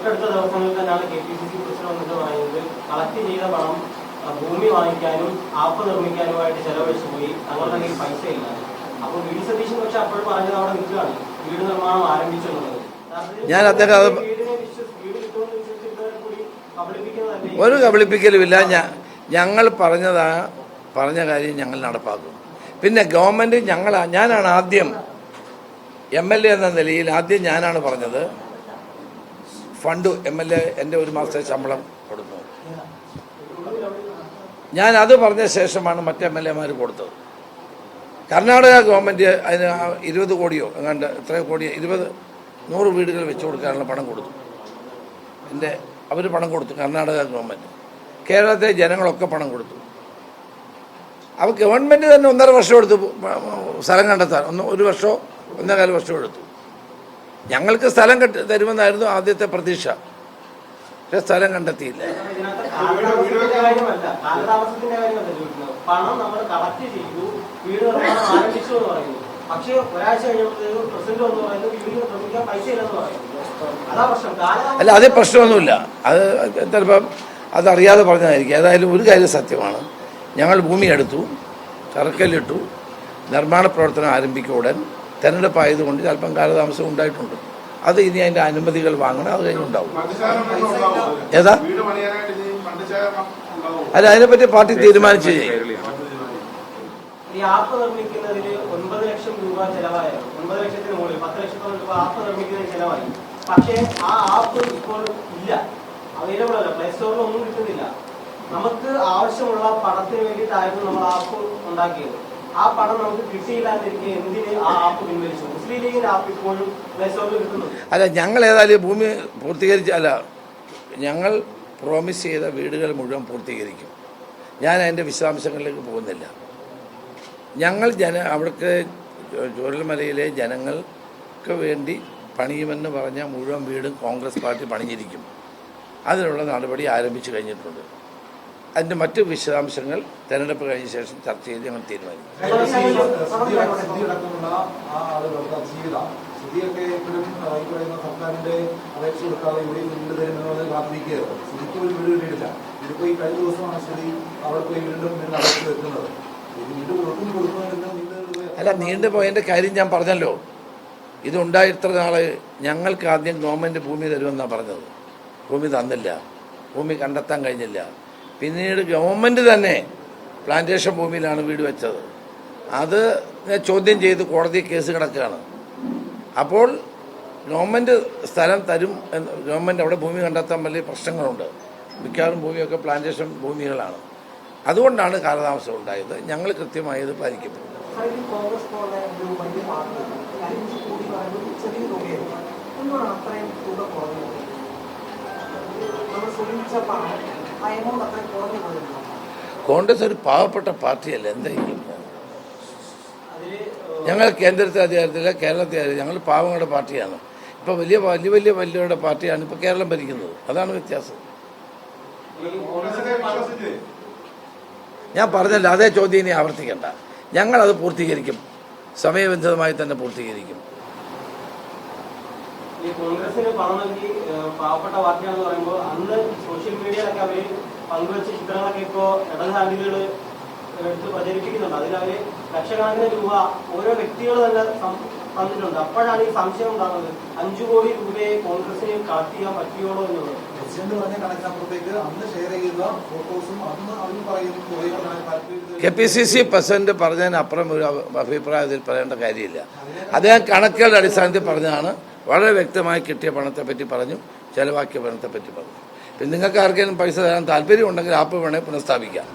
തൊട്ടടുത്ത ദിവസങ്ങളിൽ തന്നെയാണ് KPCC പ്രസിഡന്റ് വന്നിട്ട് പറയുന്നത് കളക്ട് ചെയ്ത പണം ഭൂമി വാങ്ങിക്കാനും ആപ്പ് നിർമ്മിക്കാനുമായിട്ട് ചെലവഴിച്ചു പോയി, തങ്ങളുടെ കയ്യിൽ പൈസ ഇല്ല. അപ്പോൾ വി ഡി സതീശൻ പക്ഷെ അപ്പോഴും പറഞ്ഞത് അവിടെ നിൽക്കുകയാണ്, വീട് നിർമ്മാണം ആരംഭിച്ചു എന്നുള്ളത്. ഞാൻ അദ്ദേഹം ഒരു കബളിപ്പിക്കലുമില്ല. ഞങ്ങൾ പറഞ്ഞ കാര്യം ഞങ്ങൾ നടപ്പാക്കും. പിന്നെ ഗവൺമെൻറ് ഞാനാണ് ആദ്യം MLA എന്ന നിലയിൽ ഞാനാണ് പറഞ്ഞത് ഫണ്ട് MLA എൻ്റെ 1 മാസത്തെ ശമ്പളം കൊടുത്തു. ഞാനത് പറഞ്ഞ ശേഷമാണ് മറ്റ് MLA മാർ കൊടുത്തത്. കർണാടക ഗവൺമെൻറ് അതിന് 20 കോടിയോ എങ്ങാണ്ട് എത്രയോ കോടി 100 വീടുകൾ വെച്ച് കൊടുക്കാനുള്ള പണം കൊടുത്തു. അവർ പണം കൊടുത്തു. കർണാടക ഗവൺമെൻറ്, കേരളത്തിലെ ജനങ്ങളൊക്കെ പണം കൊടുത്തു. അപ്പോൾ ഗവൺമെൻറ് തന്നെ 1.5 വർഷം എടുത്തു സ്ഥലം കണ്ടെത്താൻ. 1 വർഷമോ 1.25 വർഷം എടുത്തു. ഞങ്ങൾക്ക് സ്ഥലം തരുമെന്നായിരുന്നു ആദ്യത്തെ പ്രതീക്ഷ. പക്ഷെ സ്ഥലം കണ്ടെത്തിയില്ല. അല്ല, അത് പ്രശ്നമൊന്നുമില്ല. അത് ചിലപ്പം അതറിയാതെ പറഞ്ഞതായിരിക്കും. ഏതായാലും ഒരു കാര്യം സത്യമാണ്, ഞങ്ങൾ ഭൂമി എടുത്തു, തറക്കല്ലിട്ടു, നിർമ്മാണ പ്രവർത്തനം ആരംഭിക്കുക ഉടൻ. തെരഞ്ഞെടുപ്പായതുകൊണ്ട് ചിലപ്പം കാലതാമസം ഉണ്ടായിട്ടുണ്ട്. അത് ഇനി അതിൻ്റെ അനുമതികൾ വാങ്ങണം, അത് കഴിഞ്ഞുണ്ടാവും. ഏതാ അല്ല, അതിനെപ്പറ്റി പാർട്ടി തീരുമാനിച്ചു ചെയ്യും. ഈ ആപ്പ് നിർമ്മിക്കുന്നതിൽ 9 ലക്ഷം രൂപ ചെലവായ 9 ലക്ഷത്തിന് മുകളിൽ 10 ലക്ഷത്തോളം രൂപ ആപ്പ് നിർമ്മിക്കുന്നതിന് ചെലവായി. പക്ഷേ ആ ആപ്പ് ഇപ്പോൾ ഇല്ല, അവൈലബിൾ അല്ല, പ്ലേ സ്റ്റോറിൽ ഒന്നും കിട്ടുന്നില്ല. നമുക്ക് ആവശ്യമുള്ള പണത്തിന് വേണ്ടിയിട്ടായിരുന്നു നമ്മൾ ആപ്പ് ഉണ്ടാക്കിയത്. ആ പണം നമുക്ക് കിട്ടിയില്ലാതിരിക്കെ എന്തിന് ആ ആപ്പ് പിൻവലിച്ചു? മുസ്ലിം ലീഗിന്റെ ആപ്പ് ഇപ്പോഴും പ്ലേ സ്റ്റോറിൽ കിട്ടുന്നുണ്ട്. അല്ല, ഞങ്ങൾ ഏതായാലും ഭൂമി ഞങ്ങൾ പ്രോമിസ് ചെയ്ത വീടുകൾ മുഴുവൻ പൂർത്തീകരിക്കും. ഞാൻ അതിൻ്റെ വിശദാംശങ്ങളിലേക്ക് പോകുന്നില്ല. ഞങ്ങൾ അവിടുത്തെ ചൂരൽമലയിലെ ജനങ്ങൾക്ക് വേണ്ടി പണിയുമെന്ന് പറഞ്ഞ മുഴുവൻ വീടും കോൺഗ്രസ് പാർട്ടി പണിഞ്ഞിരിക്കും. അതിനുള്ള നടപടി ആരംഭിച്ചു കഴിഞ്ഞിട്ടുണ്ട്. അതിൻ്റെ മറ്റ് വിശദാംശങ്ങൾ തെരഞ്ഞെടുപ്പ് കഴിഞ്ഞ ശേഷം ചർച്ച ചെയ്ത് ഞങ്ങൾ തീരുമാനിക്കും. അല്ല, നീണ്ടുപോയതിൻ്റെ കാര്യം ഞാൻ പറഞ്ഞല്ലോ. ഇതുണ്ടായിത്ര നാൾ ഞങ്ങൾക്ക് ആദ്യം ഗവൺമെൻറ് ഭൂമി തരുമെന്നാണ് പറഞ്ഞത്. ഭൂമി തന്നില്ല, ഭൂമി കണ്ടെത്താൻ കഴിഞ്ഞില്ല. പിന്നീട് ഗവൺമെൻറ് തന്നെ പ്ലാന്റേഷൻ ഭൂമിയിലാണ് വീട് വെച്ചത്. അത് ചോദ്യം ചെയ്ത് കോടതി കേസ് കിടക്കുകയാണ്. അപ്പോൾ ഗവൺമെൻറ് സ്ഥലം തരും, ഗവൺമെൻറ് അവിടെ ഭൂമി കണ്ടെത്താൻ വലിയ പ്രശ്നങ്ങളുണ്ട്. മിക്കവാറും ഭൂമിയൊക്കെ പ്ലാന്റേഷൻ ഭൂമികളാണ്. അതുകൊണ്ടാണ് കാലതാമസം ഉണ്ടായത്. ഞങ്ങൾ കൃത്യമായി ഇത് പാലിക്കും. കോൺഗ്രസ് ഒരു പാവപ്പെട്ട പാർട്ടിയല്ല. എന്തെങ്കിലും ഞങ്ങൾ കേന്ദ്രത്തിൽ അധികാരത്തില്ല, കേരളത്തിൽ ഞങ്ങൾ പാവങ്ങളുടെ പാർട്ടിയാണ്. ഇപ്പോൾ വലിയവരുടെ പാർട്ടിയാണ് ഇപ്പോൾ കേരളം ഭരിക്കുന്നത്. അതാണ് വ്യത്യാസം. ഞാൻ പറഞ്ഞല്ലോ, അതേ ചോദ്യം ഇനി ആവർത്തിക്കണ്ട. ഞങ്ങളത് പൂർത്തീകരിക്കും, സമയബന്ധിതമായി തന്നെ പൂർത്തീകരിക്കും. ഈ കോൺഗ്രസിന് പണം നൽകി പാവപ്പെട്ട പാർട്ടിയാണെന്ന് പറയുമ്പോൾ അന്ന് സോഷ്യൽ മീഡിയയിലൊക്കെ അവർ പങ്കുവച്ച ചിത്രങ്ങളൊക്കെ ഇപ്പോൾ ഇടത് ഹാൻഡിലുകൾ എടുത്ത് പ്രചരിപ്പിക്കുന്നുണ്ട്. അതിലവർ ലക്ഷക്കണക്കിന് രൂപ ഓരോ വ്യക്തികൾ തന്നെ തന്നിട്ടുണ്ട്. അപ്പോഴാണ് ഈ സംശയം ഉണ്ടാകുന്നത്, 5 കോടി രൂപയെ കോൺഗ്രസിന് കളക്ട് ചെയ്യാൻ പറ്റിയോളൂ എന്നുള്ളത്. KPCC പ്രസിഡന്റ് പറഞ്ഞതിനപ്പുറം ഒരു അഭിപ്രായത്തിൽ പറയേണ്ട കാര്യമില്ല. അദ്ദേഹം കണക്കുകളുടെ അടിസ്ഥാനത്തിൽ പറഞ്ഞതാണ്. വളരെ വ്യക്തമായി കിട്ടിയ പണത്തെപ്പറ്റി പറഞ്ഞു, ചെലവാക്കിയ പണത്തെപ്പറ്റി പറഞ്ഞു. പിന്നെ നിങ്ങൾക്ക് ആർക്കെങ്കിലും പൈസ തരാൻ താല്പര്യമുണ്ടെങ്കിൽ ആപ്പ് വേണേൽ പുനഃസ്ഥാപിക്കാം.